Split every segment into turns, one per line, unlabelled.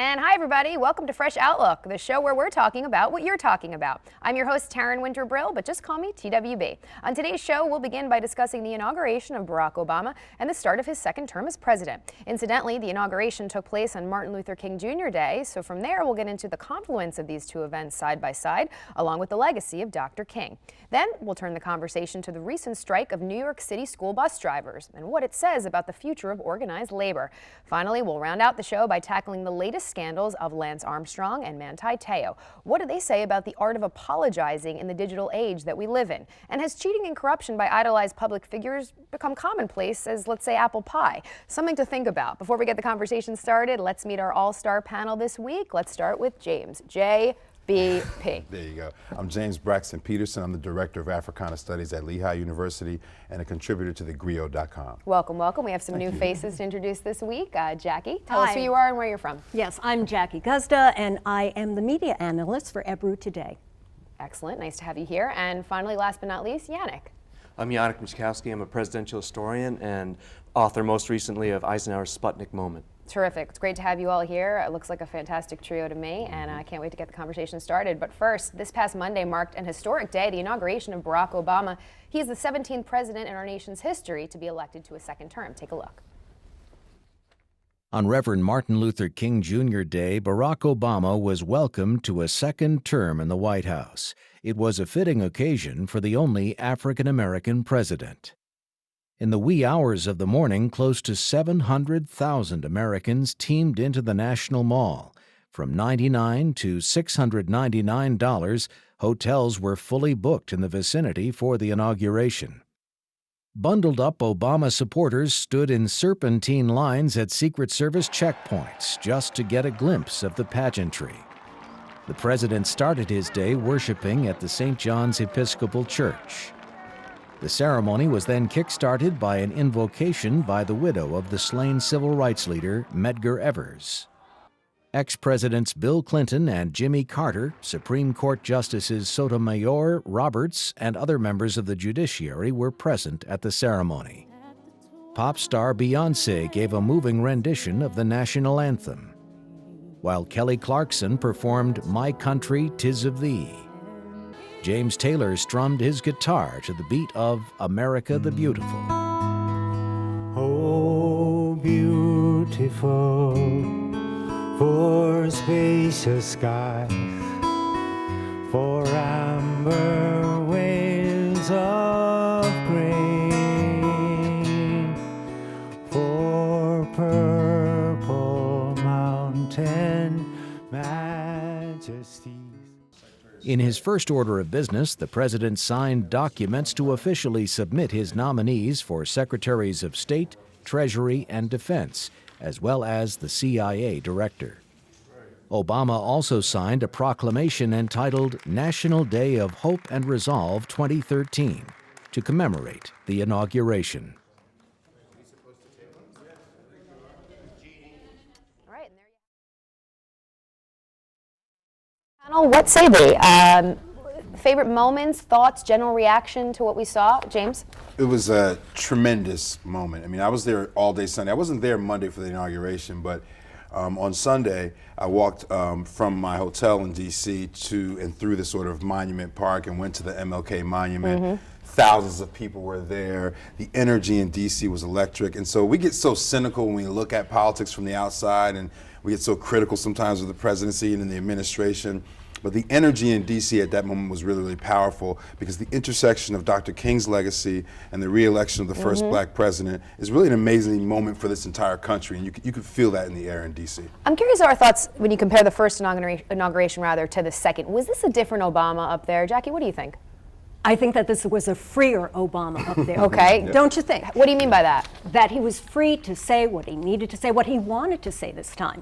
And hi, everybody. Welcome to Fresh Outlook, the show where we're talking about what you're talking about. I'm your host, Taryn Brill, but just call me TWB. On today's show, we'll begin by discussing the inauguration of Barack Obama and the start of his second term as president. Incidentally, the inauguration took place on Martin Luther King Jr. Day, so from there, we'll get into the confluence of these two events side by side, along with the legacy of Dr. King. Then, we'll turn the conversation to the recent strike of New York City school bus drivers and what it says about the future of organized labor. Finally, we'll round out the show by tackling the latest scandals of Lance Armstrong and Manti Te'o. What do they say about the art of apologizing in the digital age that we live in? And has cheating and corruption by idolized public figures become commonplace as, let's say, apple pie? Something to think about. Before we get the conversation started, let's meet our all-star panel this week. Let's start with James. JBP.
There you go. I'm James Braxton Peterson. I'm the Director of Africana Studies at Lehigh University and a contributor to thegrio.com.
Welcome, welcome. We have some new faces to introduce this week. Jackie, tell us who you are and where you're from.
Yes, I'm Jackie Guzda, and I am the media analyst for Ebru Today.
Excellent. Nice to have you here. And finally, last but not least, Yanek.
I'm Yanek Mieczkowski. I'm a presidential historian and author most recently of Eisenhower's Sputnik Moment.
Terrific. It's great to have you all here. It looks like a fantastic trio to me, and I can't wait to get the conversation started. But first, this past Monday marked an historic day, the inauguration of Barack Obama. He is the 17th president in our nation's history to be elected to a second term. Take a look.
On Reverend Martin Luther King Jr. Day, Barack Obama was welcomed to a second term in the White House. It was a fitting occasion for the only African-American president. In the wee hours of the morning, close to 700,000 Americans teamed into the National Mall. From $99 to $699, hotels were fully booked in the vicinity for the inauguration. Bundled up Obama supporters stood in serpentine lines at Secret Service checkpoints just to get a glimpse of the pageantry. The president started his day worshiping at the St. John's Episcopal Church. The ceremony was then kick-started by an invocation by the widow of the slain civil rights leader, Medgar Evers. Ex-Presidents Bill Clinton and Jimmy Carter, Supreme Court Justices Sotomayor, Roberts, and other members of the judiciary were present at the ceremony. Pop star Beyoncé gave a moving rendition of the national anthem, while Kelly Clarkson performed My Country, 'Tis of Thee. James Taylor strummed his guitar to the beat of America the Beautiful.
Oh, beautiful, for spacious skies, for amber waves of grain, for purple mountain majesties.
In his first order of business, the president signed documents to officially submit his nominees for Secretaries of State, Treasury, and Defense, as well as the CIA director. Obama also signed a proclamation entitled National Day of Hope and Resolve 2013 to commemorate the inauguration.
What say they? Favorite moments, thoughts, general reaction to what we saw? James?
It was a tremendous moment. I mean, I was there all day Sunday. I wasn't there Monday for the inauguration, but on Sunday, I walked from my hotel in D.C. to and through the sort of Monument Park and went to the MLK Monument. Mm-hmm. Thousands of people were there. The energy in D.C. was electric. And so we get so cynical when we look at politics from the outside, and we get so critical sometimes of the presidency and in the administration. But the energy in D.C. at that moment was really, really powerful because the intersection of Dr. King's legacy and the re-election of the first black president is really an amazing moment for this entire country, and you could feel that in the air in D.C.
I'm curious our thoughts when you compare the first inauguration to the second. Was this a different Obama up there? Jackie, what do you think?
I think that this was a freer Obama up there.
Okay.
Yeah.
Don't you think?
What do you mean by that?
That he was free to say what he needed to say, what he wanted to say this time.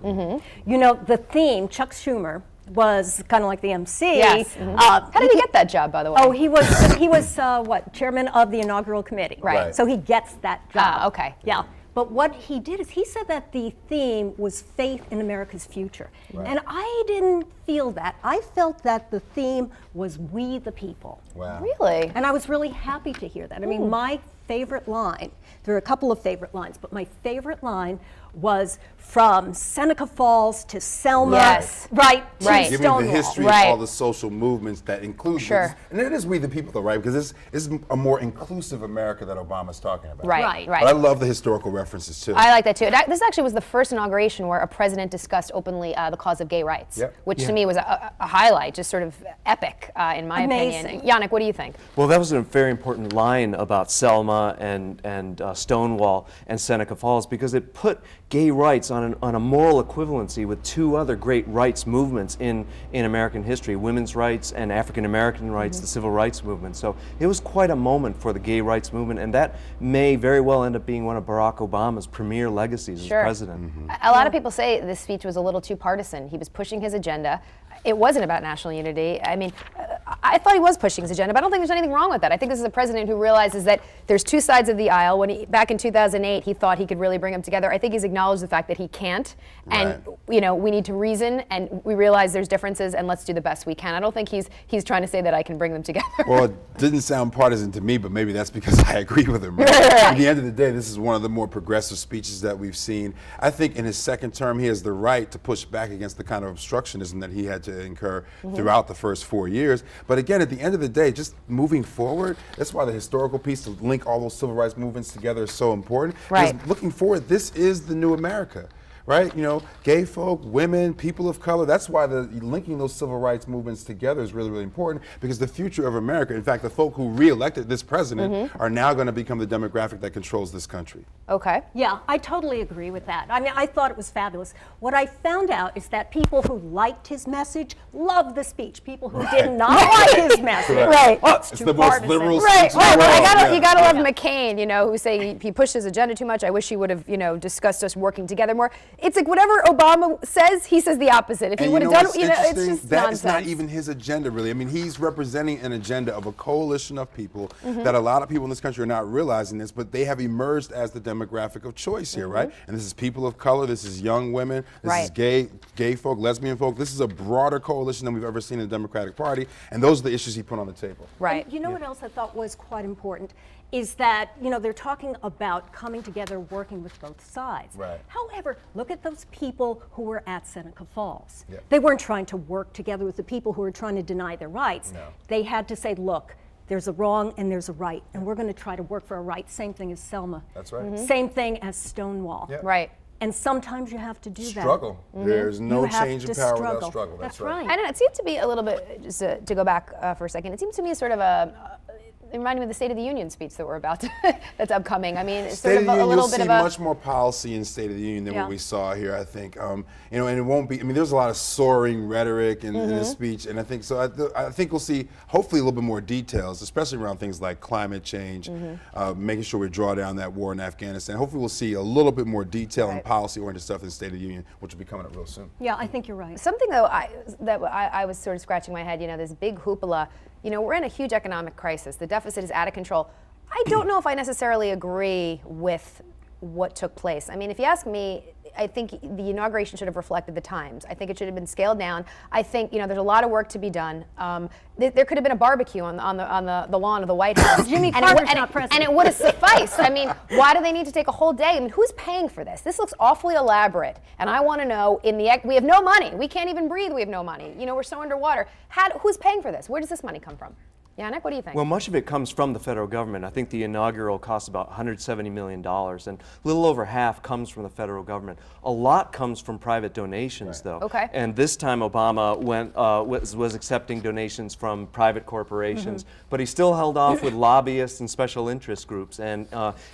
You know, the theme, Chuck Schumer, was kind of like the MC.
Yes. How did he get that job, by the way?
Oh, he was what, chairman of the inaugural committee.
Right.
So he gets that job.
Okay.
Yeah. But what he did is he said that the theme was faith in America's future.
Right.
And I didn't feel that. I felt that the theme was we the people.
Wow.
Really?
And I was really happy to hear that. I mean, my favorite line, there are a couple of favorite lines, but my favorite line was from Seneca Falls to Selma,
Yes.
right, to
Right.
Give
Stonewall.
me the history
Right.
of all the social movements that include
Sure.
this. And it is we the people, though, right? Because this is a more inclusive America that Obama's talking about.
Right.
But I love the historical references, too.
I like that too. This actually was the first inauguration where a president discussed openly the cause of gay rights,
Yep.
which to me was a highlight, just sort of epic in my
Amazing.
opinion. Yanek, what do you think?
Well, that was a very important line about Selma and Stonewall and Seneca Falls, because it put gay rights on a moral equivalency with two other great rights movements in American history: women's rights and African American rights, the civil rights movement. So it was quite a moment for the gay rights movement, and that may very well end up being one of Barack Obama's premier legacies as president.
A lot of people say this speech was a little too partisan. He was pushing his agenda. It wasn't about national unity. I mean, I thought he was pushing his agenda, but I don't think there's anything wrong with that. I think this is a president who realizes that there's two sides of the aisle. When back in 2008, he thought he could really bring them together. I think he's acknowledged the fact that he can't, and we need to reason, and we realize there's differences, and let's do the best we can. I don't think he's trying to say that I can bring them together.
Well, it didn't sound partisan to me, but maybe that's because I agree with him. Right? At the end of the day, this is one of the more progressive speeches that we've seen. I think in his second term, he has the right to push back against the kind of obstructionism that he had to incur throughout the first 4 years. But again, at the end of the day, just moving forward, that's why the historical piece to link all those civil rights movements together is so important.
Right.
Because looking forward, this is the new America. Right, gay folk, women, people of color. That's why linking those civil rights movements together is really, really important, because the future of America, in fact, the folk who re-elected this president are now going to become the demographic that controls this country.
Okay.
Yeah, I totally agree with that. I mean, I thought it was fabulous. What I found out is that people who liked his message loved the speech. People who did not like his message,
It's the most liberal
Right.
speech in the
Well,
world.
you gotta love McCain, who say he pushed his agenda too much. I wish he would have, discussed us working together more. It's like whatever Obama says, he says the opposite. If he would have done, it's just
that's
nonsense.
not even his agenda, really. I mean, he's representing an agenda of a coalition of people that a lot of people in this country are not realizing this, but they have emerged as the demographic of choice here, right? And this is people of color, this is young women, this is gay folk, lesbian folk. This is a broader coalition than we've ever seen in the Democratic Party, and those are the issues he put on the table.
Right.
And you know what else I thought was quite important is that, they're talking about coming together, working with both sides.
Right.
However, look at those people who were at Seneca Falls.
Yeah.
They weren't trying to work together with the people who were trying to deny their rights.
No.
They had to say, look, there's a wrong and there's a right, and we're going to try to work for a right. Same thing as Selma.
That's right.
Same thing as Stonewall.
Yeah.
Right.
And sometimes you have to do that.
Struggle. There's no
You have
change in
to
power
struggle.
without struggle.
That's right.
I don't know. It seemed to be a little bit, just to go back for a second, it seems to me sort of it reminded me of the State of the Union speech that we're about to, that's upcoming. I mean, it's
State
sort
of
of
the
a
Union,
little
you'll
bit
see
of a...
much more policy in State of the Union than
Yeah.
what we saw here, I think. And it won't be, there's a lot of soaring rhetoric in this speech, and I think so. I think we'll see, hopefully, a little bit more details, especially around things like climate change, making sure we draw down that war in Afghanistan. Hopefully, we'll see a little bit more detail and policy-oriented stuff in the State of the Union, which will be coming up real soon.
Yeah, I think you're right.
Something, though, I was sort of scratching my head, this big hoopla. We're in a huge economic crisis. The deficit is out of control. I don't know if I necessarily agree with what took place. I mean, if you ask me, I think the inauguration should have reflected the times. I think it should have been scaled down. I think there's a lot of work to be done. There could have been a barbecue on the lawn of the White House.
Jimmy Carter's not president.
And it would have sufficed. I mean, why do they need to take a whole day? I mean, who's paying for this? This looks awfully elaborate. And I want to know, we have no money. We can't even breathe. We have no money. We're so underwater. Who's paying for this? Where does this money come from? Yanek, what do you think?
Well, much of it comes from the federal government. I think the inaugural cost about $170 million, and a little over half comes from the federal government. A lot comes from private donations, though.
Okay.
And this time Obama was accepting donations from private corporations, but he still held off with lobbyists and special interest groups, and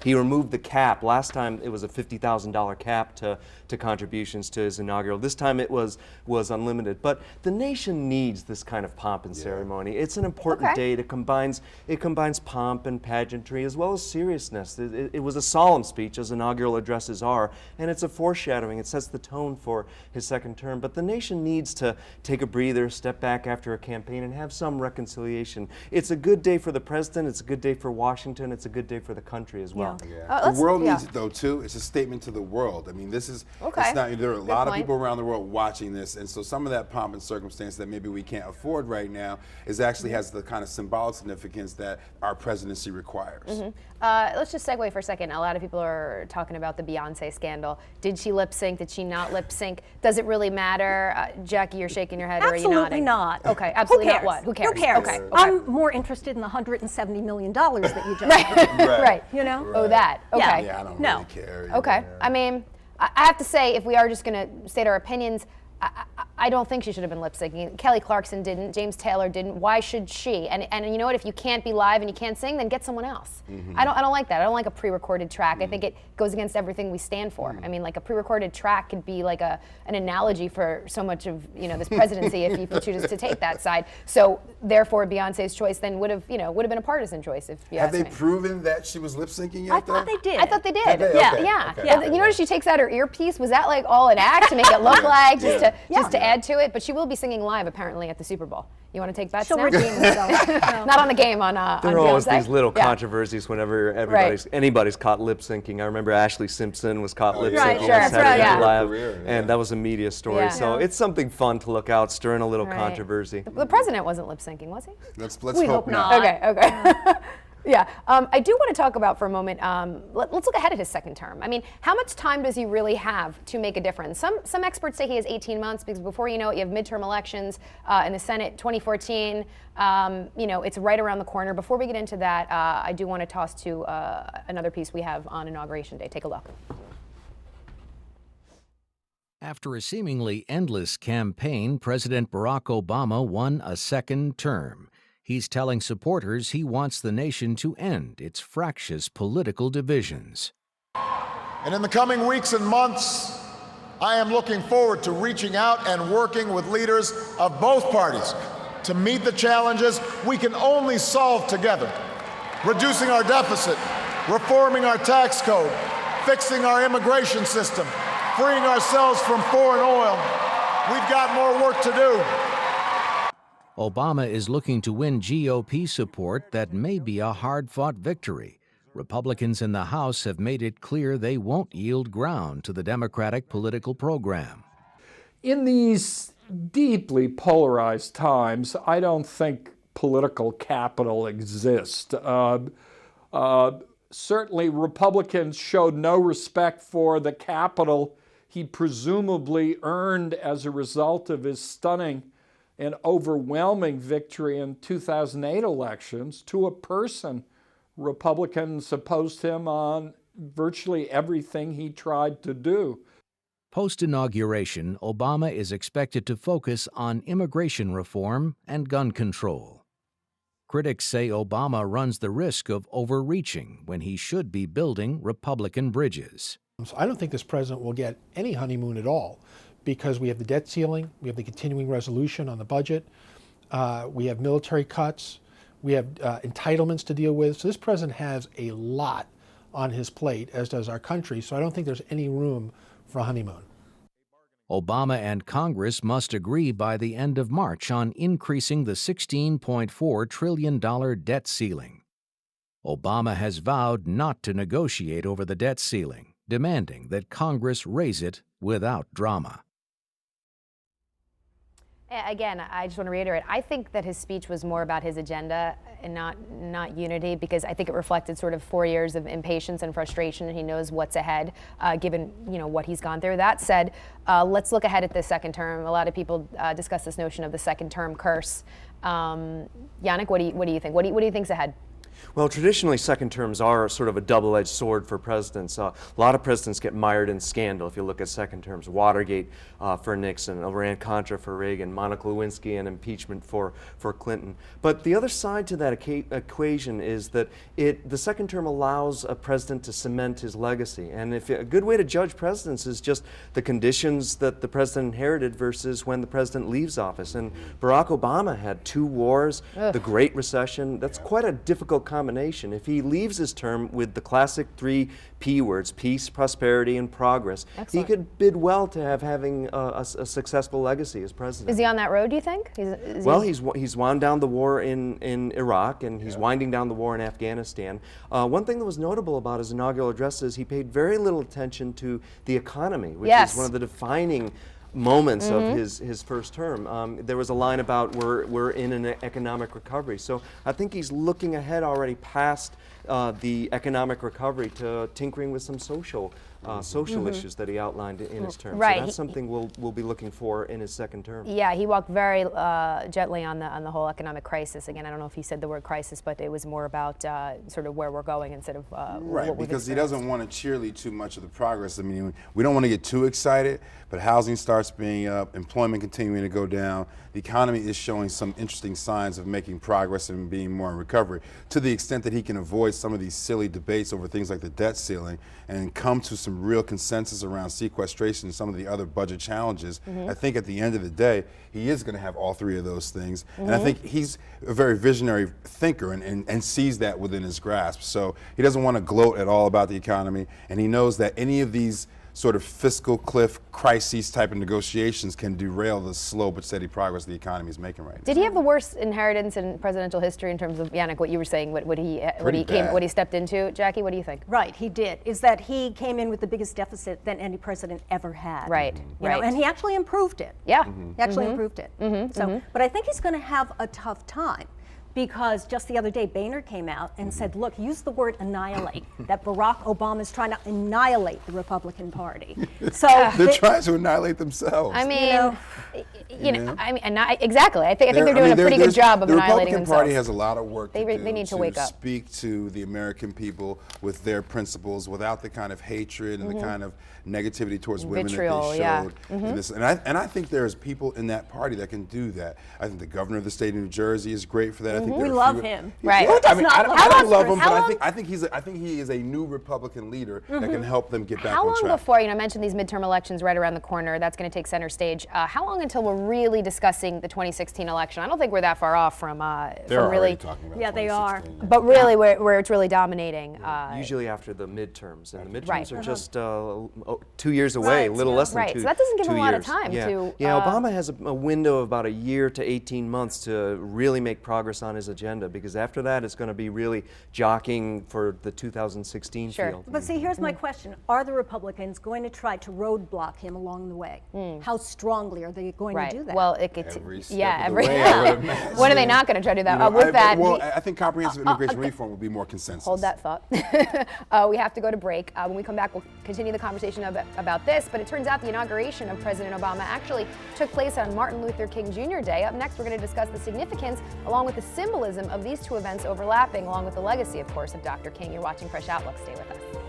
he removed the cap. Last time it was a $50,000 cap to contributions to his inaugural. This time it was unlimited. But the nation needs this kind of pomp and ceremony. It's an important day. It combines pomp and pageantry as well as seriousness. It was a solemn speech, as inaugural addresses are, and it's a foreshadowing. It sets the tone for his second term. But the nation needs to take a breather, step back after a campaign, and have some reconciliation. It's a good day for the president. It's a good day for Washington. It's a good day for the country as well.
The world needs it, though, too. It's a statement to the world. I mean, this is, it's not, there are a lot of people around the world watching this, and so some of that pomp and circumstance that maybe we can't afford right now actually has the kind of symbolic significance that our presidency requires.
Let's just segue for a second. A lot of people are talking about the Beyonce scandal. Did she lip sync? Did she not lip sync? Does it really matter? Jackie, you're shaking your head. Or are you
Absolutely
nodding?
not.
Okay, absolutely
Who
not.
cares?
What? Who cares?
Who cares?
Okay.
I'm more interested in the $170 million that you just
Right.
You know?
Oh, that. Okay.
Yeah, I don't
No.
really care.
Okay.
either.
I mean, I have to say, if we are just going to state our opinions, I don't think she should have been lip syncing. Kelly Clarkson didn't. James Taylor didn't. Why should she? And you know what? If you can't be live and you can't sing, then get someone else. I don't like that. I don't like a pre-recorded track. I think it goes against everything we stand for. I mean, like a pre-recorded track could be like an analogy for so much of this presidency if you choose to take that side. So therefore, Beyonce's choice then would have been a partisan choice. If you
Have
ask
they
me.
proven that she was lip syncing yet?
I thought they did.
I thought they did.
Have they?
Yeah.
Okay,
Yeah.
okay.
And you notice she takes out her earpiece. Was that like all an act to make it look like just to add to it? But she will be singing live apparently at the Super Bowl. You want to take bets
She'll
now?
redeem herself. No.
Not on the game on
There are always
Beyonce.
these little
Yeah.
controversies whenever anybody's caught lip syncing. I remember Ashley Simpson was caught lip
Right,
syncing
sure.
on
That's
Saturday
right,
Night
yeah.
Live,
Career, yeah.
and that was a media story.
Yeah.
So
Yeah.
it's something fun to look out, stirring a little
Right.
controversy.
The president wasn't lip syncing, was he?
Let's
We
hope
hope
not.
not.
Okay. Yeah, I do want to talk about for a moment, let's look ahead at his second term. I mean, how much time does he really have to make a difference? Some experts say he has 18 months because before you know it, you have midterm elections in the Senate 2014. It's right around the corner. Before we get into that, I do want to toss to another piece we have on Inauguration Day. Take a look.
After a seemingly endless campaign, President Barack Obama won a second term. He's telling supporters he wants the nation to end its fractious political divisions.
And in the coming weeks and months, I am looking forward to reaching out and working with leaders of both parties to meet the challenges we can only solve together. Reducing our deficit, reforming our tax code, fixing our immigration system, freeing ourselves from foreign oil. We've got more work to do.
Obama is looking to win GOP support that may be a hard-fought victory. Republicans in the House have made it clear they won't yield ground to the Democratic political program.
In these deeply polarized times, I don't think political capital exists. Certainly, Republicans showed no respect for the capital he presumably earned as a result of his stunning and overwhelming victory in 2008 elections. To a person, Republicans opposed him on virtually everything he tried to do.
Post-inauguration, Obama is expected to focus on immigration reform and gun control. Critics say Obama runs the risk of overreaching when he should be building Republican bridges.
So I don't think this president will get any honeymoon at all, because we have the debt ceiling, we have the continuing resolution on the budget, we have military cuts, we have entitlements to deal with. So this president has a lot on his plate, as does our country, so I don't think there's any room for a honeymoon.
Obama and Congress must agree by the end of March on increasing the $16.4 trillion debt ceiling. Obama has vowed not to negotiate over the debt ceiling, demanding that Congress raise it without drama.
Again, I just want to reiterate, I think that his speech was more about his agenda and not unity, because I think it reflected sort of 4 years of impatience and frustration, and he knows what's ahead, given what he's gone through. That said, let's look ahead at this second term. A lot of people discuss this notion of the second term curse. Yanek, what do you think? What do you think's ahead?
Well, traditionally, second terms are sort of a double-edged sword for presidents. A lot of presidents get mired in scandal. If you look at second terms, Watergate for Nixon, Iran-Contra for Reagan, Monica Lewinsky, and impeachment for Clinton. But the other side to that equation is that the second term allows a president to cement his legacy. And a good way to judge presidents is just the conditions that the president inherited versus when the president leaves office. And Barack Obama had 2 wars, the Great Recession. That's quite a difficult combination. If he leaves his term with the classic 3 P words, peace, prosperity, and progress,
Excellent.
he could bid well to having a successful legacy as president.
Is he on that road, do you think?
He's wound down the war in Iraq, and he's winding down the war in Afghanistan. One thing that was notable about his inaugural address is he paid very little attention to the economy, which is one of the defining moments of his first term. There was a line about we're in an economic recovery. So I think he's looking ahead already past the economic recovery to tinkering with some social issues that he outlined in his term.
Right.
So that's something we'll be looking for in his second term.
Yeah, he walked very gently on the whole economic crisis. Again, I don't know if he said the word crisis, but it was more about sort of where we're going instead of
right,
what we've
because he
experienced.
doesn't want to cheerlead too much of the progress. I mean, we don't want to get too excited, but housing starts being up, employment continuing to go down. The economy is showing some interesting signs of making progress and being more in recovery, to the extent that he can avoid some of these silly debates over things like the debt ceiling and come to some real consensus around sequestration and some of the other budget challenges. I think at the end of the day, he is going to have all three of those things. And I think he's a very visionary thinker and sees that within his grasp. So he doesn't want to gloat at all about the economy, and he knows that any of these sort of fiscal cliff crises type of negotiations can derail the slow but steady progress the economy is making right now.
Did he have the worst inheritance in presidential history in terms of, Yanek, what you were saying, what he stepped into? Jackie, what do you think?
Right, he did. Is that he came in with the biggest deficit that any president ever had.
Right,
You know, and he actually improved it.
Yeah.
He actually improved it. So, but I think he's going to have a tough time, because just the other day Boehner came out and said, look, use the word annihilate, that Barack Obama is trying to annihilate the Republican Party. So
They're trying to annihilate themselves.
I mean, exactly. I think they're doing a pretty good job of annihilating themselves.
The Republican Party has a lot of work to do.
They need to wake up.
Speak to the American people with their principles, without the kind of hatred and the kind of negativity towards women
Vitriol,
that they showed. In this. And I think there's people in that party that can do that. I think the governor of the state of New Jersey is great for that. I think
we love him.
Right.
I mean, I don't love him,
how
but I think he is a new Republican leader that can help them get back
How
on
long
track.
before, I mentioned these midterm elections right around the corner, that's going to take center stage. How long until we're really discussing the 2016 election? I don't think we're that far off from
They're
really
already talking about
they are.
2016.
But really where it's really dominating.
Usually after the midterms, and the midterms
Right.
are just 2 years away, a little less than
Right,
two.
so that doesn't give him a lot of
2
time
years.
to,
Yeah, Obama has a window of about a year to 18 months to really make progress on his agenda, because after that it's going to be really jockeying for the 2016 field.
But see, here's my question. Are the Republicans going to try to roadblock him along the way? How strongly are they going to do that?
Well,
Every step of the way, I would imagine.
When are they not going to try to do that?
I think comprehensive immigration reform will be more consensus.
Hold that thought. We have to go to break. When we come back, we'll continue the conversation about this. But it turns out the inauguration of President Obama actually took place on Martin Luther King Jr. Day. Up next, we're going to discuss the significance along with the symbolism of these two events overlapping, along with the legacy, of course, of Dr. King. You're watching Fresh Outlook. Stay with us.